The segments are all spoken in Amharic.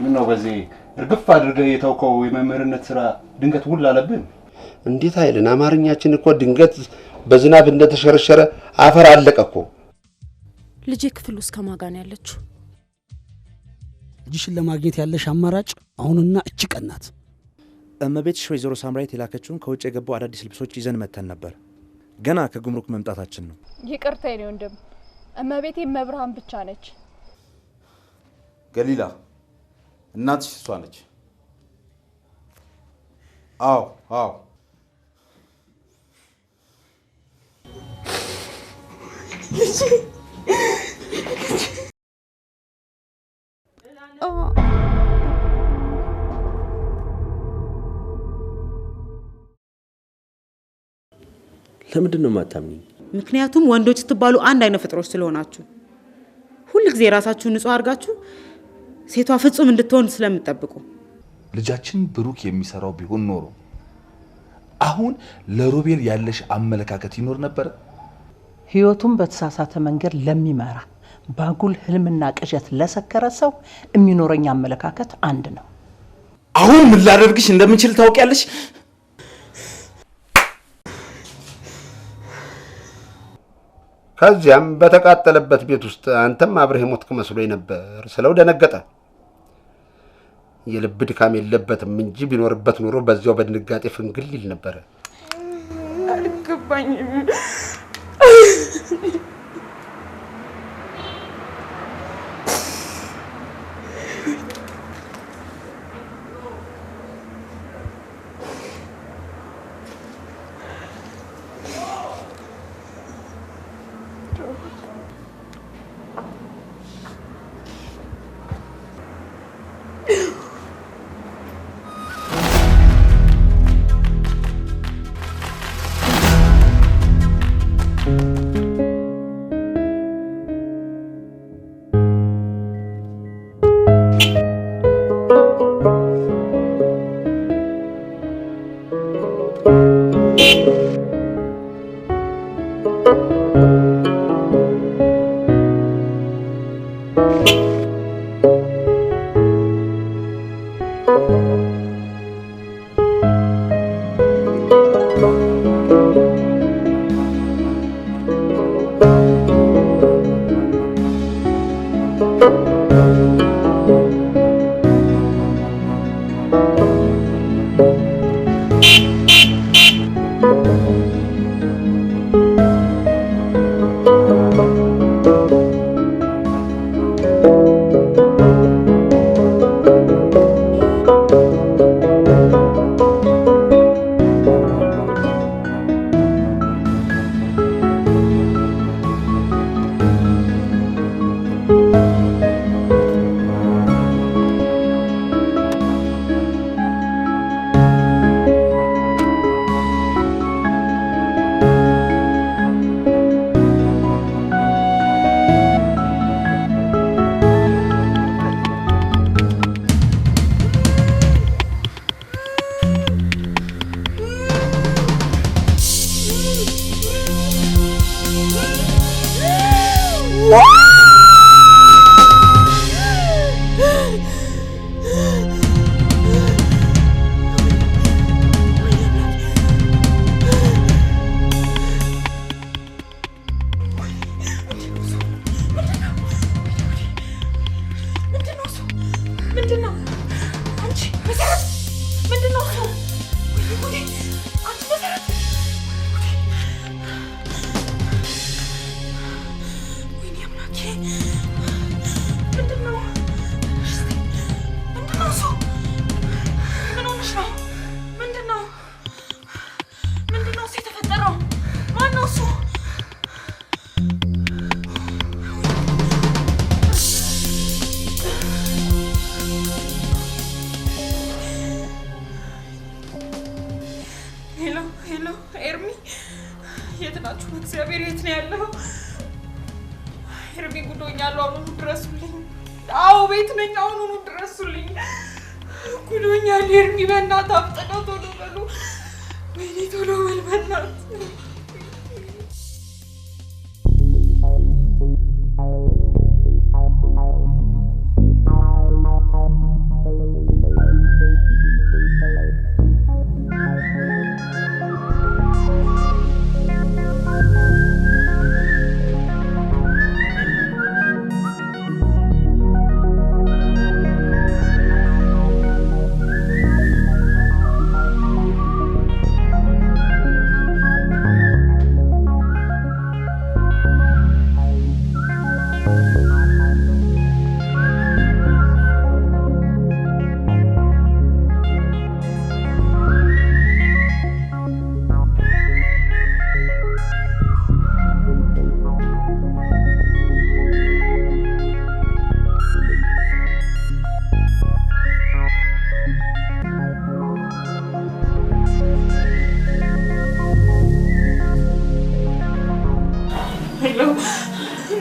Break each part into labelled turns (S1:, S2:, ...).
S1: ምነው በዚህ እርግፍ አድርገህ የተውከው የመምህርነት ስራ ድንገት ውል አለብን?
S2: እንዴት አይልን? አማርኛችን እኮ ድንገት በዝናብ እንደተሸረሸረ አፈር አለቀ እኮ።
S3: ልጄ ክፍል ውስጥ ከማጋን ያለችው
S4: ልጅሽን ለማግኘት ያለሽ አማራጭ አሁንና እቺ ቀናት።
S5: እመቤትሽ ወይዘሮ ሳምራዊት የላከችውን ከውጭ የገቡ አዳዲስ ልብሶች ይዘን መተን ነበር። ገና ከጉምሩክ መምጣታችን ነው።
S6: ይቅርታ የኔ ወንድም፣ እመቤቴ መብርሃን ብቻ ነች።
S7: ገሊላ እናትሽ እሷ ነች? አዎ አዎ።
S2: ለምንድን ነው የማታምኚኝ?
S8: ምክንያቱም ወንዶች ስትባሉ አንድ አይነት ፍጥሮች ስለሆናችሁ ሁሉ ጊዜ ራሳችሁን ንጹህ አድርጋችሁ ሴቷ ፍጹም እንድትሆን ስለምትጠብቁ።
S9: ልጃችን ብሩክ የሚሰራው ቢሆን ኖሮ አሁን ለሮቤል ያለሽ አመለካከት ይኖር ነበር?
S10: ህይወቱን በተሳሳተ መንገድ ለሚመራ ባጉል ህልምና ቅዠት ለሰከረ ሰው የሚኖረኝ አመለካከት አንድ ነው።
S5: አሁን ምን ላደርግሽ እንደምችል ታውቂያለሽ?
S2: ከዚያም በተቃጠለበት ቤት ውስጥ አንተም አብረህ ሞትክ መስሎኝ ነበር ስለው ደነገጠ። የልብ ድካም የለበትም እንጂ ቢኖርበት ኑሮ በዚያው በድንጋጤ ፍንግል ይል ነበር።
S8: አልገባኝም።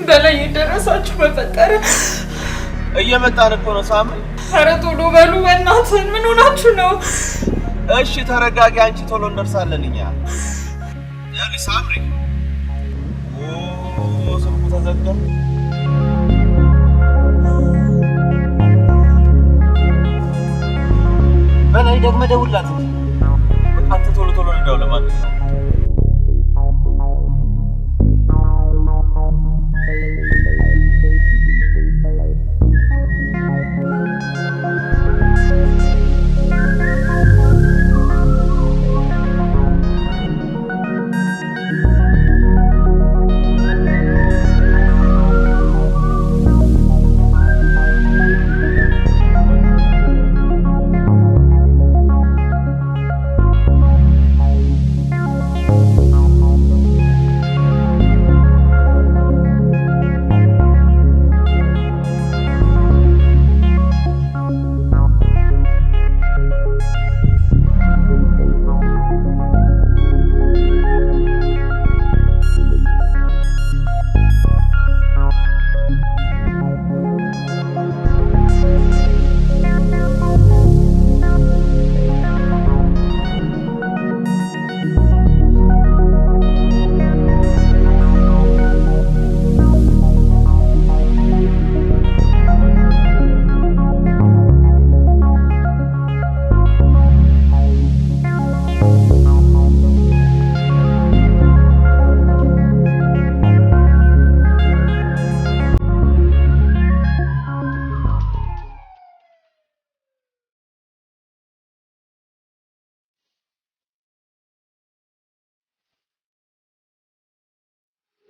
S11: በላይ የደረሳችሁ በፈጠረ
S12: እየመጣን እኮ ነው ሳምሪ።
S11: ኧረ ቶሎ በሉ በእናትህ ምን ሆናችሁ ነው?
S12: እሺ ተረጋጊ አንቺ ቶሎ እንደርሳለን እኛ። ያሊ ሳምሪ ስልኩ ተዘጋ። በላይ ደግመህ ደውልላት። አንተ ቶሎ እንደው ለማለት ነው።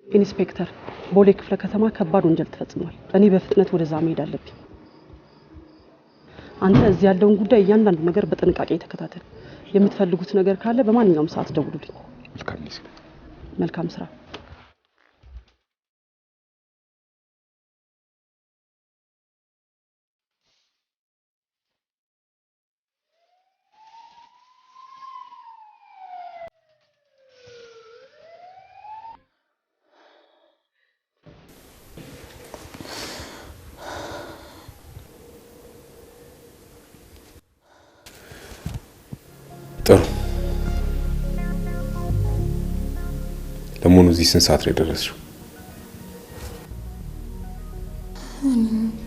S13: ኢንስፔክተር ቦሌ ክፍለ ከተማ ከባድ ወንጀል ተፈጽሟል። እኔ በፍጥነት ወደዛ መሄድ አለብኝ። አንተ እዚህ ያለውን ጉዳይ እያንዳንዱ ነገር በጥንቃቄ ተከታተል። የምትፈልጉት ነገር ካለ በማንኛውም ሰዓት ደውሉልኝ። መልካም ስራ።
S14: ጥሩ። ለመሆኑ እዚህ ስንት ሰዓት ላይ ደረስሽው?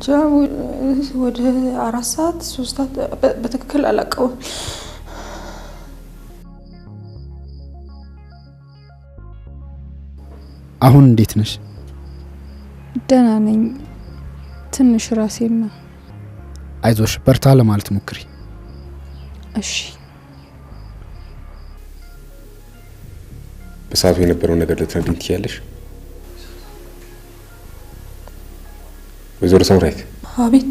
S11: እንጃ ወደ 4 ሰዓት 3 ሰዓት በትክክል አላውቀውም።
S4: አሁን እንዴት ነሽ?
S6: ደህና ነኝ። ትንሽ ራሴን ነው።
S4: አይዞሽ፣ በርታ ለማለት ሞክሪ።
S6: እሺ።
S14: በሰዓቱ የነበረው ነገር ልትነግሪኝ ትችያለሽ? ወይዘሮ ሳምራዊት።
S11: አቤት።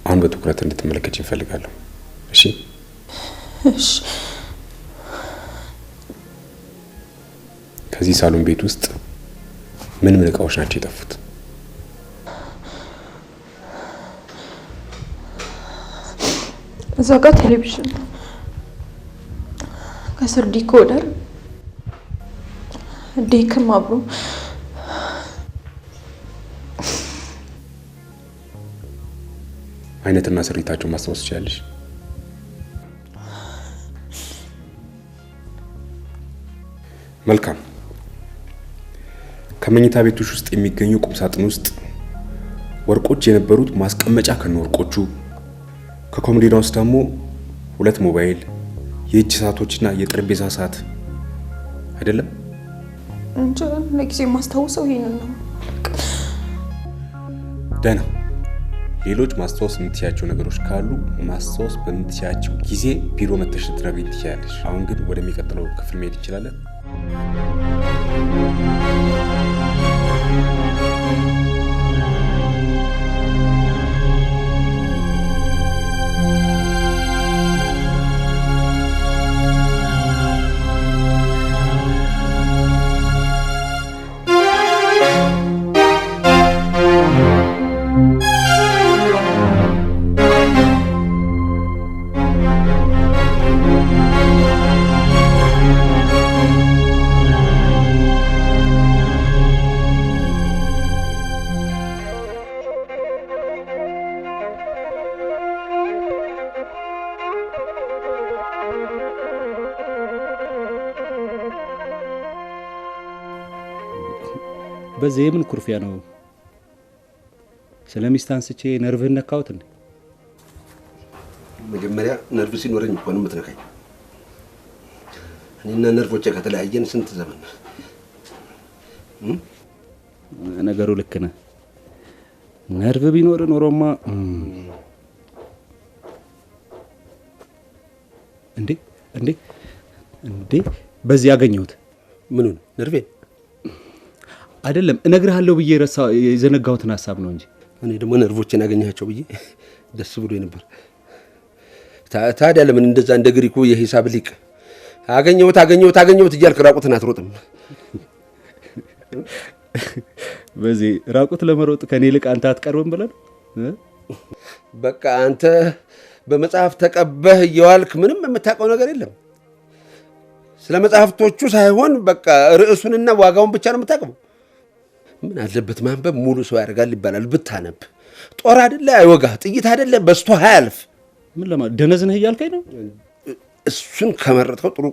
S14: አሁን በትኩረት እንድትመለከች እፈልጋለሁ። እሺ?
S11: እሺ።
S14: ከዚህ ሳሎን ቤት ውስጥ ምን እቃዎች ናቸው የጠፉት?
S11: እዛ ጋር ቴሌቪዥን፣ ከስር ዲኮደር፣ ዴክም አብሮ።
S14: አይነትና ስሪታቸው ማስታወስ ትችያለሽ? መልካም። ከመኝታ ቤቶች ውስጥ የሚገኙ ቁም ሳጥን ውስጥ ወርቆች የነበሩት ማስቀመጫ ከነወርቆቹ፣ ከኮሜዲና ውስጥ ደግሞ 2 ሞባይል፣ የእጅ ሰዓቶችና የጠረጴዛ ሰዓት አይደለም?
S11: እንጃ ለጊዜ ማስታወሰው ይሄንን ነው።
S14: ደህና። ሌሎች ማስታወስ የምትችያቸው ነገሮች ካሉ ማስታወስ በምትችያቸው ጊዜ ቢሮ መተሽ ልትነግሪኝ ትችያለሽ። አሁን ግን ወደሚቀጥለው ክፍል መሄድ እንችላለን?
S1: በዚህ የምን ኩርፊያ ነው? ስለሚስት አንስቼ ነርቭህን ነካሁት እንዴ?
S2: መጀመሪያ ነርቭ ሲኖረኝ እኮ ነው የምትነካኝ። እኔና ነርቮቼ ከተለያየን ስንት ዘመን።
S1: ነገሩ ልክ ነህ። ነርቭ ቢኖር ኖሮማ እንዴ እንዴ እንዴ በዚህ ያገኘሁት
S2: ምኑን? ነርቬን
S1: አይደለም እነግርሃለሁ ብዬ የዘነጋሁትን ሀሳብ ነው እንጂ።
S2: እኔ ደግሞ ነርቮችን ያገኘሃቸው ብዬ ደስ ብሎኝ ነበር። ታዲያ ለምን እንደዛ እንደ ግሪኩ የሂሳብ ሊቅ አገኘሁት እያልክ ራቁትን አትሮጥም?
S1: በዚህ ራቁት ለመሮጥ ከኔ ይልቅ አንተ አትቀርብም ብለን
S2: በቃ አንተ በመጽሐፍ ተቀበህ እየዋልክ ምንም የምታውቀው ነገር የለም። ስለ መጽሐፍቶቹ ሳይሆን በቃ ርዕሱንና ዋጋውን ብቻ ነው የምታውቀው። ምን አለበት ማንበብ ሙሉ ሰው ያደርጋል ይባላል። ብታነብ ጦር አይደለ አይወጋህ፣ ጥይት አይደለ በስቶ አያልፍ።
S1: ምን ለማለት ደነዝ ነህ እያልከኝ ነው?
S2: እሱን ከመረጥከው ጥሩ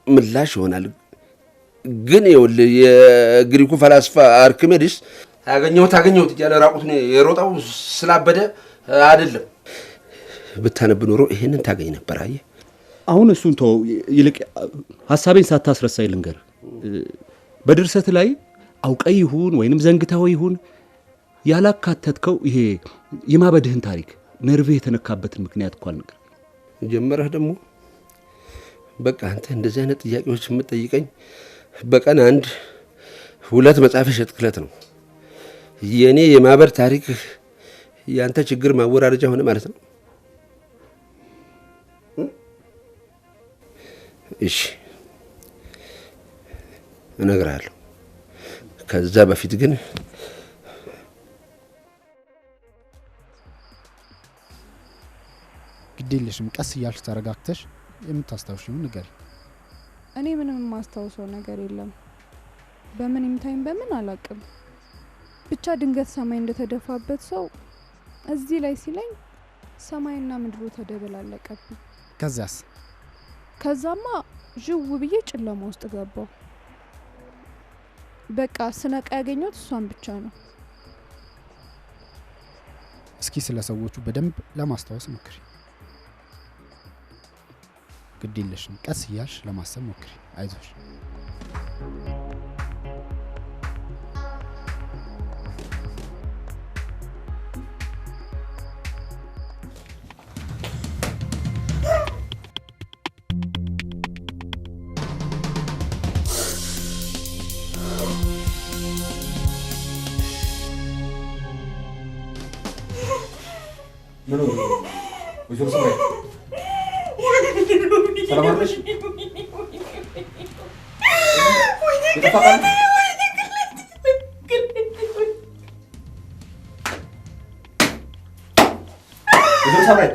S2: ምላሽ ይሆናል። ግን ይኸውልህ የግሪኩ ፈላስፋ አርኪሜዲስ አገኘሁት እያለ ራቁቱን የሮጠው ስላበደ አይደለም። ብታነብ ኖሮ ይሄንን ታገኝ ነበር። አየህ
S1: አሁን እሱን ተው፣ ይልቅ ሀሳቤን ሳታስረሳኝ ልንገርህ። በድርሰት ላይ አውቀህ ይሁን ወይንም ዘንግተኸው ይሁን ያላካተትከው ይሄ የማበድህን ታሪክ ነርቭህ የተነካበትን ምክንያት እኮ አልነገርም።
S2: ጀመረህ ደግሞ በቃ አንተ እንደዚህ አይነት ጥያቄዎች የምትጠይቀኝ በቀን 1-2 መጽሐፍ ሸጥክለት ነው። የኔ የማበድ ታሪክ ያንተ ችግር ማወራረጃ ሆነ ማለት ነው። እሺ እነግርሃለሁ። ከዛ በፊት ግን
S4: ግዴለሽም፣ ቀስ እያልሽ ተረጋግተሽ የምታስታውሽውን ንገሪ።
S6: እኔ ምንም የማስታውሰው ነገር የለም። በምን ይምታኝ በምን አላውቅም። ብቻ ድንገት ሰማይ እንደተደፋበት ሰው እዚህ ላይ ሲለኝ ሰማይና ምድሩ ተደበላለቀብኝ። ከዛማ ዥው ብዬ ጨለማ ውስጥ ገባው። በቃ ስነቃ ያገኘሁት እሷን ብቻ ነው።
S4: እስኪ ስለ ሰዎቹ በደንብ ለማስታወስ ሞክሪ። ግድ የለሽም፣ ቀስ እያልሽ ለማሰብ ሞክሪ። አይዞሽ።
S14: ምን ነው ወይዘሮ ሰማይ ሰላም አለሽ? ይተፋቃል ወይዘሮ ሰማይ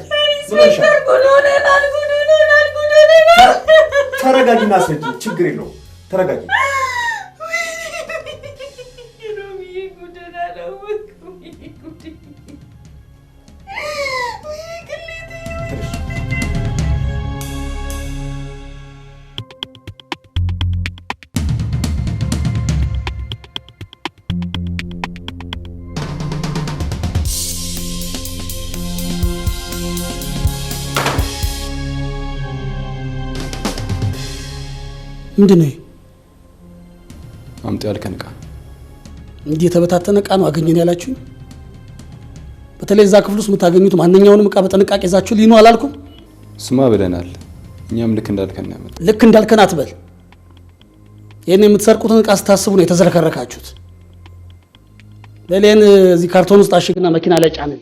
S14: ተረጋጊና አስረጂ። ችግር የለውም ተረጋጊ።
S15: ምንድን ነው
S14: አምጥ ያልከን ዕቃ?
S15: እንዲህ የተበታተነ ዕቃ ነው አገኘን ያላችሁኝ? በተለይ እዛ ክፍል ውስጥ የምታገኙት ማንኛውንም ዕቃ በጥንቃቄ ይዛችሁ ሊኑ አላልኩም?
S14: ስማ ብለናል። እኛም ልክ እንዳልከን ነው።
S15: ልክ እንዳልከን አትበል። ይህን የምትሰርቁትን ዕቃ ስታስቡ ነው የተዝረከረካችሁት። ለሌን እዚህ ካርቶን ውስጥ አሽግና መኪና ላይ ጫንን።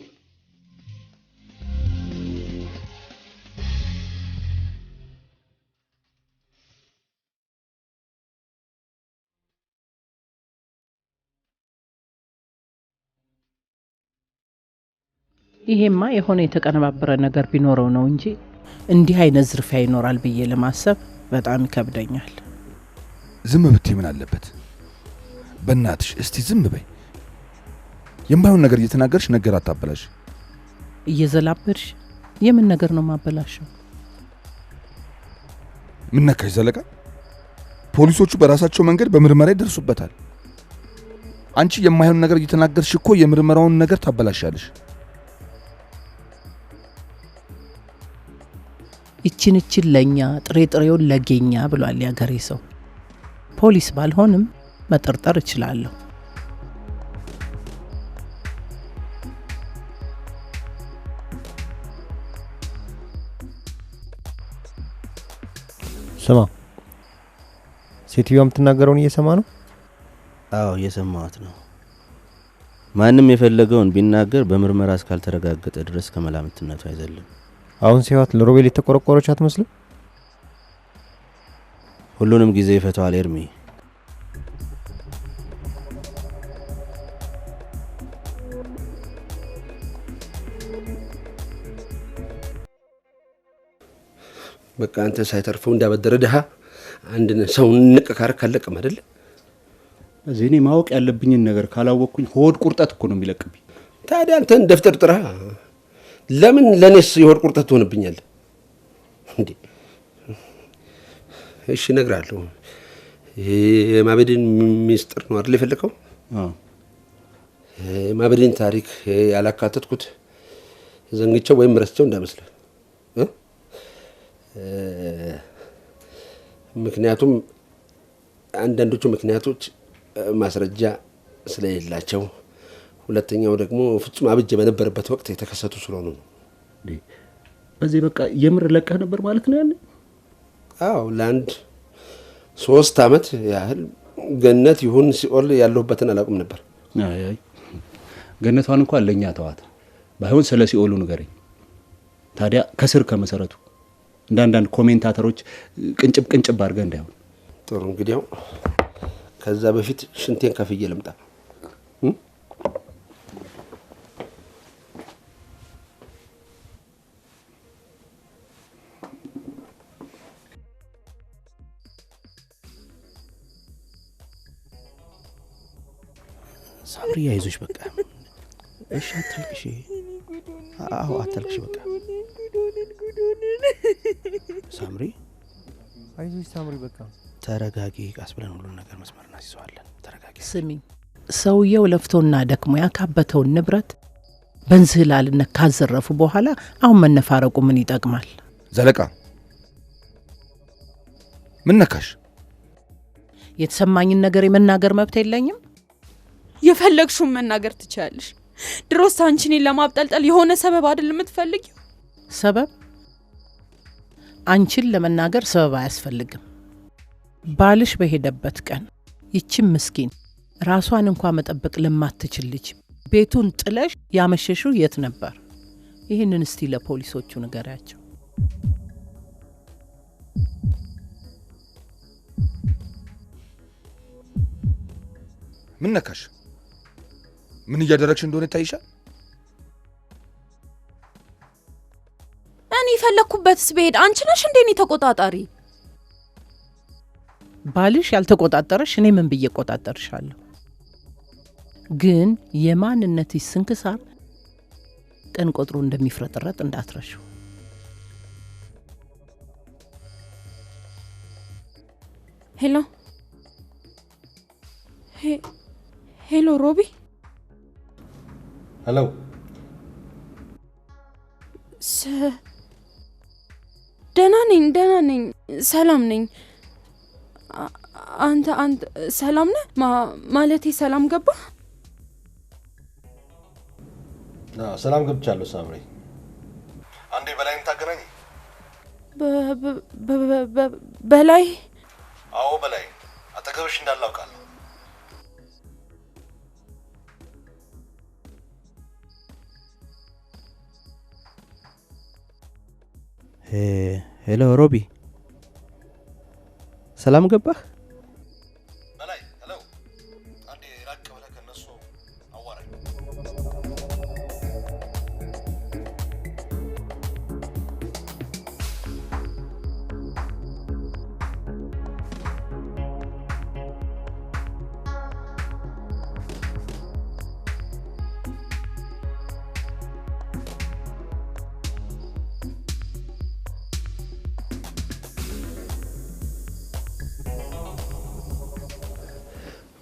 S10: ይሄማ የሆነ የተቀነባበረ ነገር ቢኖረው ነው እንጂ እንዲህ አይነት ዝርፊያ ይኖራል ብዬ ለማሰብ በጣም ይከብደኛል።
S9: ዝም ብትይ ምን አለበት? በእናትሽ እስቲ ዝም በይ። የማይሆን ነገር እየተናገርሽ ነገር አታበላሽ።
S10: እየዘላበድሽ የምን ነገር ነው ማበላሽው?
S9: ምን ነካሽ ዘለቃ? ፖሊሶቹ በራሳቸው መንገድ በምርመራ ይደርሱበታል። አንቺ የማይሆን ነገር እየተናገርሽ እኮ የምርመራውን ነገር ታበላሻለሽ።
S10: ይችን ለኛ ጥሬ ጥሬውን ለጌኛ ብሏል ያገሬ ሰው። ፖሊስ ባልሆንም መጠርጠር እችላለሁ።
S16: ስማ፣ ሴትዮዋ የምትናገረውን እየሰማ ነው?
S17: አዎ እየሰማሁት ነው። ማንም የፈለገውን ቢናገር በምርመራ እስካልተረጋገጠ ድረስ ከመላምትነቱ አይዘልም።
S16: አሁን ሲዋት ለሮቤል የተቆረቆረች አትመስልም?
S17: ሁሉንም ጊዜ ይፈታዋል ኤርሚ።
S2: በቃ አንተ ሳይተርፈው እንዳበደረ ድሃ አንድ ሰው ንቅ ካረክ አለቅም አይደል?
S1: እዚህ እኔ ማወቅ ያለብኝን ነገር ካላወቅኩኝ ሆድ ቁርጠት እኮ ነው የሚለቅብኝ።
S2: ታዲያ አንተ እንደፍጠር ጥራ። ለምን ለኔስ የሆድ ቁርጠት ትሆንብኛል እንዴ? እሺ እነግርሃለሁ። የማበድን ሚስጥር ነው አይደል የፈለከው? የማበድን ታሪክ ያላካተትኩት ዘንግቼው ወይም ረስቼው እንዳመስልህ። ምክንያቱም አንዳንዶቹ ምክንያቶች ማስረጃ ስለሌላቸው፣ ሁለተኛው ደግሞ ፍጹም አብጀ በነበረበት ወቅት የተከሰቱ ስለሆኑ ነው።
S1: በዚህ በቃ የምር ለቀህ ነበር ማለት ነው ያለ?
S2: አዎ ለአንድ 3 ዓመት ያህል ገነት ይሁን ሲኦል ያለሁበትን አላውቅም ነበር።
S1: አይ ገነቷን እንኳን ለኛ ተዋት፣ ባይሆን ስለ ሲኦሉ ንገረኝ። ታዲያ ከስር ከመሰረቱ እንዳንዳንድ ኮሜንታተሮች ቅንጭብ ቅንጭብ አድርገህ እንዳይሆን።
S2: ጥሩ እንግዲያው ከዛ በፊት ሽንቴን ከፍዬ ልምጣ።
S5: ሳምሪ አይዞሽ በቃ እሺ፣ አታልቅሽ። አዎ አታልቅሽ በቃ ሳምሪ
S16: አይዞሽ ሳምሪ በቃ
S5: ተረጋጊ። ቃስ ብለን ሁሉን ነገር መስመር እናስይዘዋለን። ተረጋጊ።
S10: ስሚ፣ ሰውየው ለፍቶና ደክሞ ያካበተውን ንብረት በእንዝህላልነት ካዘረፉ በኋላ አሁን መነፋረቁ ምን ይጠቅማል?
S9: ዘለቃ ምን ነካሽ?
S10: የተሰማኝን ነገር የመናገር መብት የለኝም?
S11: የፈለግሽውን መናገር ትችያለሽ። ድሮስ አንቺ እኔን ለማብጠልጠል የሆነ ሰበብ አይደል የምትፈልጊው?
S10: ሰበብ? አንቺን ለመናገር ሰበብ አያስፈልግም። ባልሽ በሄደበት ቀን ይቺም ምስኪን ራሷን እንኳን መጠበቅ ለማትችል ልጅ ቤቱን ጥለሽ ያመሸሽው የት ነበር? ይህንን እስቲ ለፖሊሶቹ ንገሪያቸው።
S9: ምን ነካሽ? ምን እያደረግሽ እንደሆነ ይታይሻል?
S3: እኔ ፈለኩበትስ ብሄድ አንቺ ነሽ እንዴ እኔ ተቆጣጣሪ?
S10: ባልሽ ያልተቆጣጠረሽ እኔ ምን ብዬ ቆጣጠርሻለሁ? ግን የማንነትሽ ስንክሳር ቀን ቆጥሮ እንደሚፍረጥረጥ እንዳትረሺው።
S3: ሄሎ ሄሎ ሮቢ።
S12: ሄሎ
S3: ደህና ነኝ ሰላም ነኝ። አንተ ሰላም ነህ? ማለቴ ሰላም ገባ?
S12: ሰላም ገብቻለሁ ሳምሪ። አንዴ በላይን ታገናኝ።
S3: በላይ?
S12: አዎ በላይ አጠገብሽ እንዳላውቃለሁ።
S17: ሄሎ ሮቢ፣ ሰላም ገባህ?
S12: በላይ ሄሎ፣ አንዴ ራቅ ብለህ ከነሱ አዋራኝ።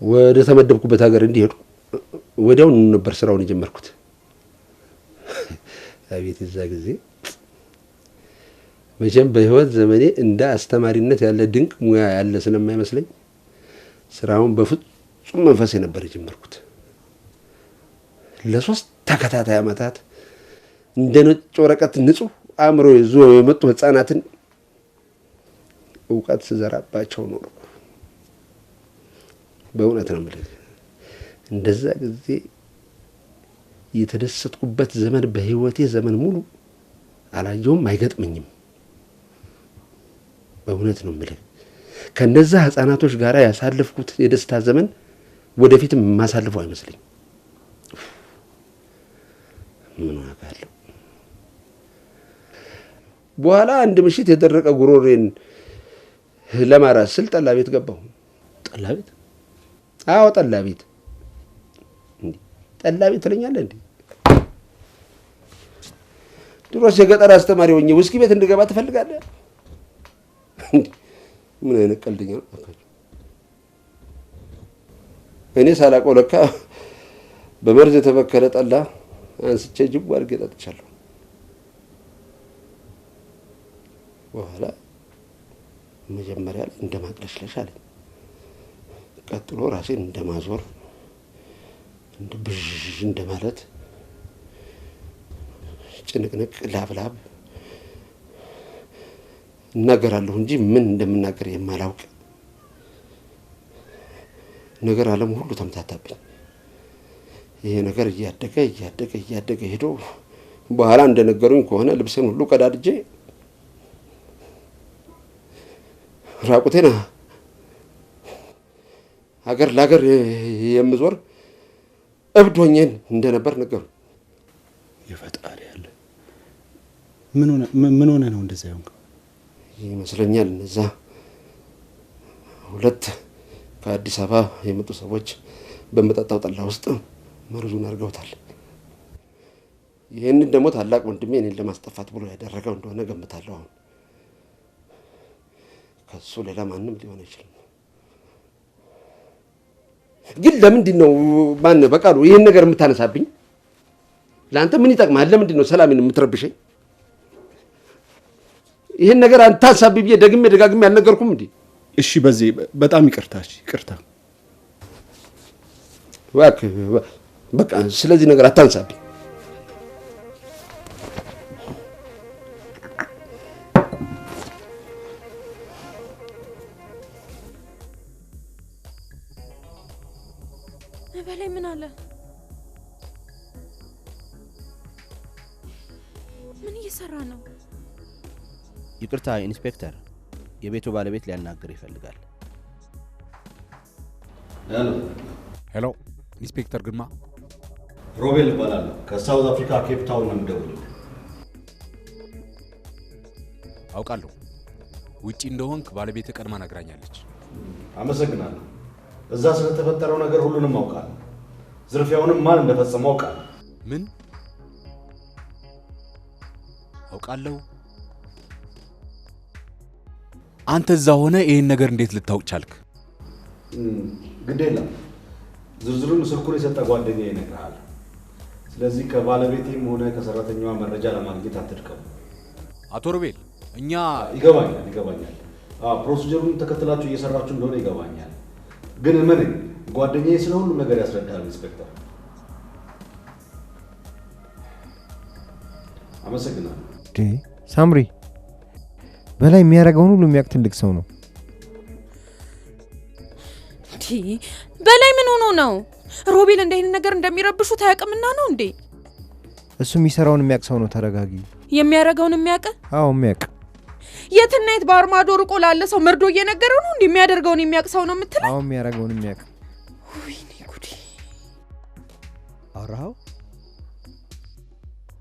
S2: ወደ ተመደብኩበት ሀገር እንዲሄዱ ወዲያው ነበር ስራውን የጀመርኩት። አቤት እዛ ጊዜ መቼም በህይወት ዘመኔ እንደ አስተማሪነት ያለ ድንቅ ሙያ ያለ ስለማይመስለኝ ስራውን በፍጹም መንፈስ ነበር የጀመርኩት። ለ3 ተከታታይ ዓመታት እንደ ነጭ ወረቀት ንጹህ አእምሮ ይዞ የመጡ ህፃናትን እውቀት ስዘራባቸው ኖሮ በእውነት ነው የምልህ እንደዛ ጊዜ የተደሰትኩበት ዘመን በህይወቴ ዘመን ሙሉ አላየውም፣ አይገጥመኝም። በእውነት ነው የምልህ ከነዛ ህፃናቶች ጋር ያሳለፍኩት የደስታ ዘመን ወደፊትም ማሳልፈው አይመስልኝ። ምን አውቃለሁ። በኋላ አንድ ምሽት የደረቀ ጉሮሬን ለማራስ ስል ጠላ ቤት ገባሁ።
S1: ጠላ ቤት?
S2: አዎ ጠላ ቤት። ጠላ ቤት ትለኛለህ እንዴ? ድሮስ የገጠር አስተማሪ ሆኜ ውስኪ ቤት እንድገባ ትፈልጋለህ? ምን አይነት ቀልደኛ ነው? እኔ ሳላውቀው ለካ በመርዝ የተበከለ ጠላ አንስቼ ጅብ አድርጌ ጠጥቻለሁ። በኋላ መጀመሪያ ላይ እንደማቅለሽለሽ አለኝ። ቀጥሎ ራሴን እንደማዞር እንደ ብዥ እንደማለት ጭንቅንቅ ላብላብ እናገራለሁ እንጂ ምን እንደምናገር የማላውቅ ነገር ዓለም ሁሉ ተምታታብኝ። ይሄ ነገር እያደገ ሄዶ በኋላ እንደነገሩኝ ከሆነ ልብሴን ሁሉ ቀዳድጄ ራቁቴን ሀገር ለሀገር የምዞር እብድ ሆኜ እንደነበር ነገሩ።
S1: የፈጣሪ ያለ ምን ሆነ ነው እንደዛ ይሆንከው?
S2: ይመስለኛል እነዛ 2 ከአዲስ አበባ የመጡ ሰዎች በመጠጣው ጠላ ውስጥ መርዙን አድርገውታል። ይህንን ደግሞ ታላቅ ወንድሜ እኔን ለማስጠፋት ብሎ ያደረገው እንደሆነ ገምታለሁ። አሁን ከሱ ሌላ ማንም ሊሆን አይችልም። ግን ለምንድን ነው በቃሉ ይህን ነገር የምታነሳብኝ? ለአንተ ምን ይጠቅማል? ለምንድን ነው ሰላሜን የምትረብሸኝ? ይህን ነገር አንተ ሀሳብ ብዬ ደግሜ ደጋግሜ አልነገርኩም እንዴ?
S1: እሺ በዚህ በጣም ይቅርታ። ይቅርታ
S2: በቃ ስለዚህ ነገር አታንሳብኝ።
S11: በላይ ምን አለ? ምን እየሰራ ነው?
S17: ይቅርታ ኢንስፔክተር፣ የቤቱ ባለቤት ሊያናግር ይፈልጋል።
S18: ሄሎ፣ ኢንስፔክተር ግርማ።
S7: ሮቤል እባላለሁ። ከሳውዝ አፍሪካ ኬፕ ታውን ነው የምደውልልህ።
S18: አውቃለሁ ውጪ እንደሆንክ ባለቤት ቀድማ ነግራኛለች።
S7: አመሰግናለሁ። እዛ ስለተፈጠረው ነገር ሁሉንም አውቃለሁ። ዝርፊያውንም ማን እንደፈጸመው አውቃለሁ።
S18: ምን አውቃለሁ? አንተ እዛ ሆነ ይሄን ነገር እንዴት ልታውቅ ቻልክ?
S7: ግድ የለም ዝርዝሩን ስልኩን የሰጠ ጓደኛዬ ይነግርሃል። ስለዚህ ከባለቤቴም ሆነ ከሰራተኛዋ መረጃ ለማግኘት አትድከሙ።
S18: አቶ ሮቤል እኛ
S7: ይገባኛል። ፕሮሲጀሩን ተከትላችሁ እየሰራችሁ እንደሆነ ይገባኛል። ግን ምን ጓደኛዬ ስለ ሁሉም ነገር ያስረዳል። ኢንስፔክተር አመሰግናለሁ።
S16: ሳምሪ በላይ የሚያደርገውን ሁሉ የሚያውቅ ትልቅ ሰው ነው።
S11: በላይ ምን ሆኖ ነው? ሮቤል እንደ ይሄን ነገር እንደሚረብሹ ታያቅምና ነው እንዴ?
S16: እሱ የሚሰራውን የሚያውቅ ሰው ነው። ተረጋጊ።
S11: የሚያደርገውን የሚያውቅ?
S16: አዎ የሚያውቅ።
S11: የትና የት ባርማዶ ርቆ ላለ ሰው መርዶ እየነገረው ነው እንዴ? የሚያደርገውን የሚያውቅ ሰው ነው የምትለው?
S16: አዎ የሚያደርገውን የሚያውቅ።
S11: ወይኔ ጉዴ!
S17: አውራው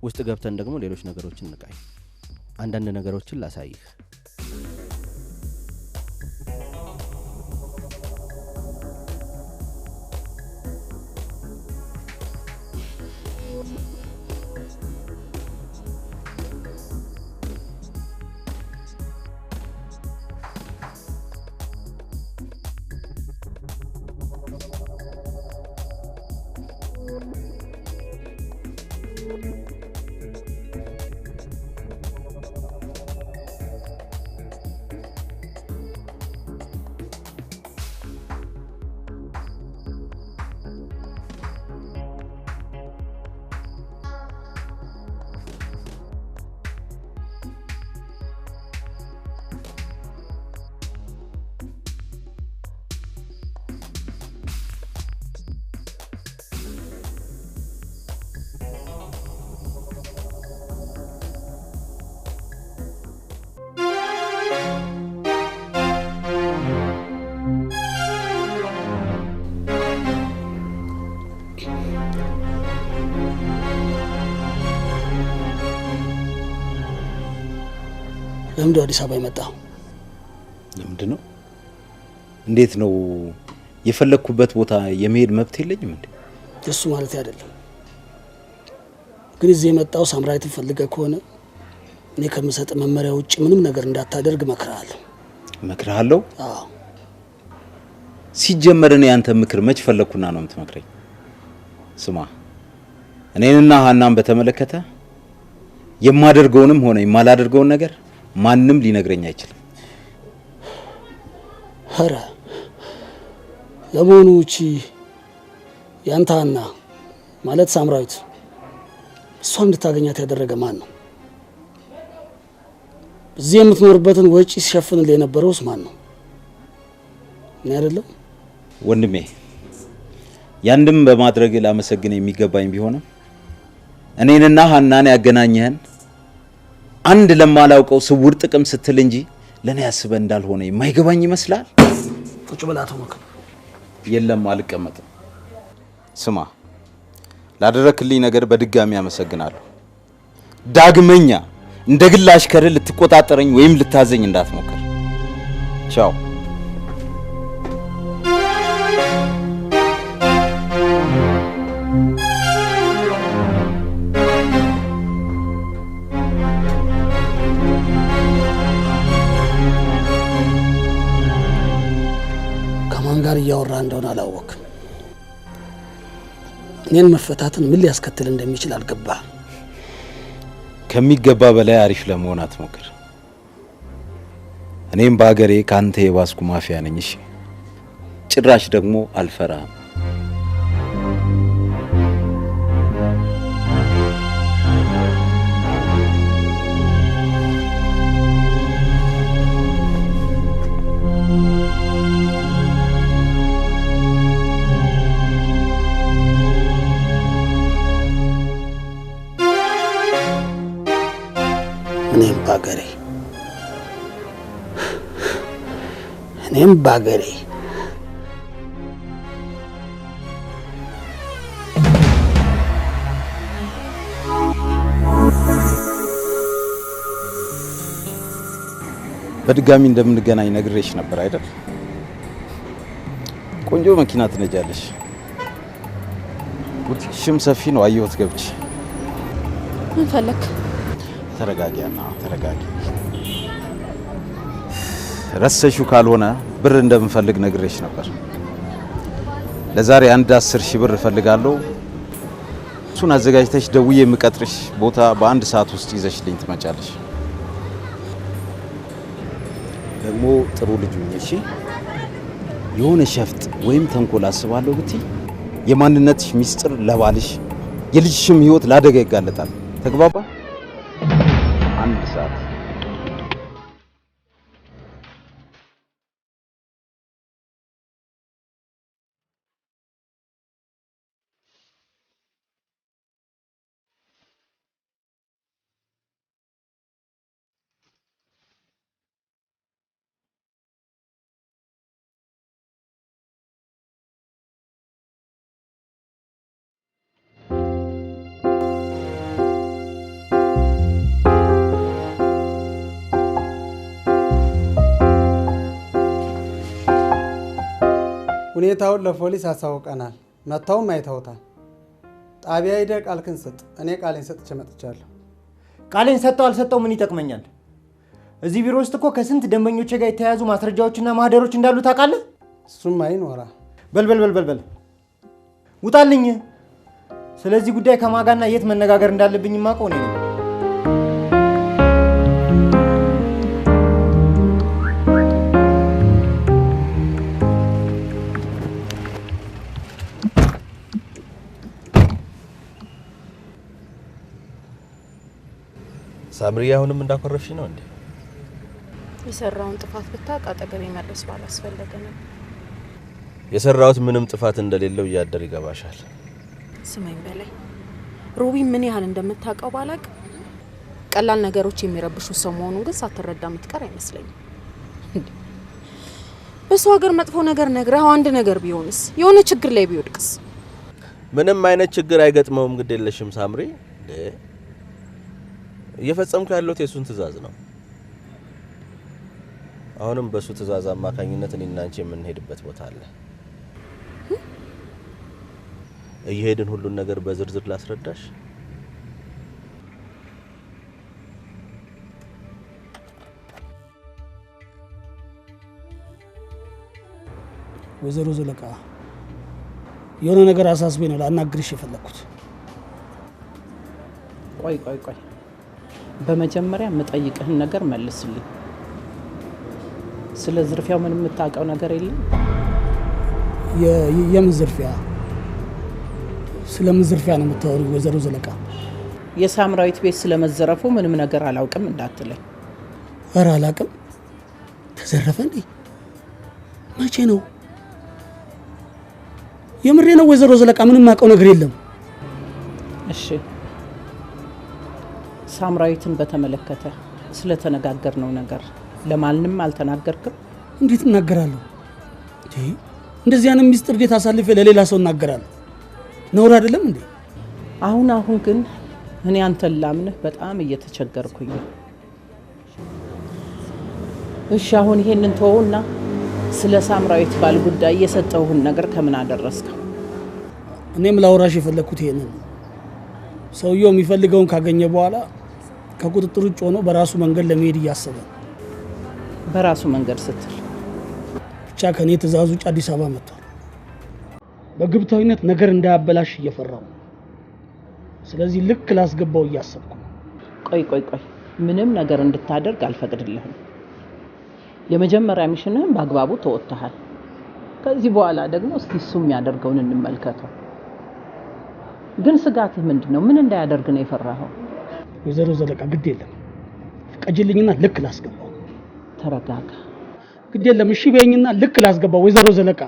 S17: ውስጥ ገብተን ደግሞ ሌሎች ነገሮችን እንቃኝ። አንዳንድ ነገሮችን ላሳይህ።
S15: ለምን አዲስ አበባ የመጣው?
S7: ለምንድን ነው? እንዴት ነው? የፈለኩበት ቦታ የመሄድ መብት የለኝም እንዴ?
S15: እሱ ማለት አይደለም። ግን እዚህ የመጣው ሳምራዊትን ፈልገህ ከሆነ እኔ ከምሰጥ መመሪያ ውጭ ምንም ነገር እንዳታደርግ መክራለሁ።
S7: መክራለሁ?
S15: አዎ።
S7: ሲጀመር እኔ አንተ ምክር መች ፈለኩና ነው የምትመክረኝ? ስማ፣ እኔንና ሀናን በተመለከተ የማደርገውንም ሆነ የማላደርገውን ነገር ማንም ሊነግረኝ አይችልም።
S15: ኧረ ለመሆኑ እቺ ያንተ ሀና ማለት ሳምራዊት እሷን እንድታገኛት ያደረገ ማን ነው? እዚህ የምትኖርበትን ወጪ ሲሸፍንልህ የነበረውስ ማን ነው? እኔ አይደለም?
S7: ወንድሜ ያንድም በማድረግ ላመሰግን የሚገባኝ ቢሆንም እኔንና ሀናን ያገናኘህን አንድ ለማላውቀው ስውር ጥቅም ስትል እንጂ ለኔ ያስበ እንዳልሆነ የማይገባኝ ይመስላል።
S15: ቁጭ ብላ ተመከ።
S7: የለም አልቀመጥም። ስማ፣ ላደረክልኝ ነገር በድጋሚ አመሰግናለሁ። ዳግመኛ እንደ ግል አሽከር ልትቆጣጠረኝ ወይም ልታዘኝ እንዳትሞክር። ቻው።
S15: ከማን ጋር እያወራ እንደሆነ አላወቅም። እኔን መፈታትን ምን ሊያስከትል እንደሚችል አልገባ።
S19: ከሚገባ በላይ አሪፍ ለመሆን አትሞክር። እኔም በአገሬ ካንተ የባስኩ ማፊያ ነኝ። እሺ ጭራሽ ደግሞ አልፈራም።
S15: እኔም ባገሬ
S19: በድጋሚ እንደምንገናኝ ነግሬሽ ነበር አይደል? ቆንጆ መኪና ትነጃለሽ። ቡቲክሽም ሰፊ ነው አየሁት ገብቼ።
S3: ምን ፈለክ?
S19: ተረጋጊያና ተረጋጊ። ረሰሽው ካልሆነ ብር እንደምፈልግ ነግሬሽ ነበር። ለዛሬ 10,000 ብር እፈልጋለሁ። እሱን አዘጋጅተሽ ደውዬ የምቀጥርሽ ቦታ በአንድ ሰዓት ውስጥ ይዘሽልኝ ትመጫለሽ። ደግሞ ጥሩ ልጅ ነሽ። እሺ የሆነ ሸፍጥ ወይም ተንኮል አስባለሁ ብትይ የማንነትሽ ሚስጥር ለባልሽ የልጅሽም ህይወት ለአደጋ ይጋለጣል። ተግባባ? አንድ ሰዓት
S20: ሁኔታውን ለፖሊስ አሳውቀናል። መጥተውም አይተውታል። ጣቢያ ሄደህ ቃልህን ስጥ። እኔ ቃሌን ሰጥቼ መጥቻለሁ።
S16: ቃሌን ሰጠው አልሰጠው ምን ይጠቅመኛል? እዚህ ቢሮ ውስጥ እኮ ከስንት ደንበኞቼ ጋር የተያያዙ ማስረጃዎችና ማህደሮች እንዳሉ ታውቃለህ?
S20: እሱም አይኖራ።
S16: በል ውጣልኝ። ስለዚህ ጉዳይ ከማጋና የት መነጋገር እንዳለብኝ ማውቀው እኔ ነኝ።
S12: ሳምሪ አሁንም እንዳኮረፍሽ ነው እንዴ?
S3: የሰራውን ጥፋት ብታውቅ አጠገቤ መድረስ ባላስፈለገ ነበር።
S12: የሰራውት ምንም ጥፋት እንደሌለው እያደር ይገባሻል።
S3: ስማኝ በላይ ሮቢ ምን ያህል እንደምታውቀው ባላቅ ቀላል ነገሮች የሚረብሹ ሰው መሆኑን ግን ሳትረዳ ምትቀር አይመስለኝም። በሰው ሀገር መጥፎ ነገር ነግረው አንድ ነገር ቢሆንስ? የሆነ ችግር ላይ ቢወድቅስ?
S12: ምንም አይነት ችግር አይገጥመውም። ግድ የለሽም ሳምሪ። እየፈጸምኩ ያለሁት የሱን ትዕዛዝ ነው። አሁንም በሱ ትዕዛዝ አማካኝነት እኔና አንቺ የምንሄድበት ቦታ አለ። እየሄድን ሁሉን ነገር በዝርዝር ላስረዳሽ።
S15: ወይዘሮ ዘለቃ የሆነ ነገር አሳስቤ ነው ላናግርሽ የፈለኩት።
S10: ቆይ በመጀመሪያ የምጠይቅህን ነገር መልስልኝ። ስለ ዝርፊያው ምን የምታውቀው ነገር የለም?
S15: የምን ዝርፊያ? ስለምን ዝርፊያ ነው የምታወሪው ወይዘሮ ዘለቃ?
S10: የሳምራዊት ቤት ስለመዘረፉ ምንም ነገር አላውቅም እንዳትለኝ።
S15: ኧረ አላውቅም። ተዘረፈ እንዴ? መቼ ነው? የምሬ ነው ወይዘሮ ዘለቃ፣ ምንም የማውቀው ነገር የለም።
S10: እሺ ሳምራዊትን በተመለከተ ስለተነጋገርነው ነገር ለማንም አልተናገርክም?
S15: እንዴት እናገራለሁ? እንደዚህ አይነት ሚስጥር እንዴት አሳልፌ ለሌላ ሰው እናገራለሁ? ነውር አይደለም እንዴ?
S10: አሁን ግን እኔ አንተን ላምንህ በጣም እየተቸገርኩኝ ነው። እሺ አሁን ይሄንን ተወውና ስለ ሳምራዊት ባል ጉዳይ የሰጠውህን ነገር ከምን አደረስከው?
S15: እኔም ላውራሽ የፈለኩት ይሄንን ነው። ሰውየው የሚፈልገውን ካገኘ በኋላ ከቁጥጥር ውጭ ሆኖ በራሱ መንገድ ለመሄድ እያሰበ።
S10: በራሱ መንገድ ስትል?
S15: ብቻ ከኔ ትዕዛዝ ውጭ አዲስ አበባ መጥቷል። በግብታዊነት ነገር እንዳያበላሽ እየፈራው። ስለዚህ ልክ ላስገባው እያሰብኩ።
S10: ቆይ ምንም ነገር እንድታደርግ አልፈቅድልህም። የመጀመሪያ ሚሽንህን በአግባቡ ተወጥተሃል። ከዚህ በኋላ ደግሞ እስቲ እሱ የሚያደርገውን እንመልከተው። ግን ስጋትህ ምንድነው? ምን እንዳያደርግ ነው የፈራኸው?
S15: ወይዘሮ ዘለቃ ግድ የለም ፍቀጅልኝና ልክ ላስገባው።
S10: ተረጋጋ።
S15: ግድ የለም እሺ በይኝና ልክ ላስገባው ወይዘሮ ዘለቃ።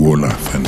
S21: ወላፈን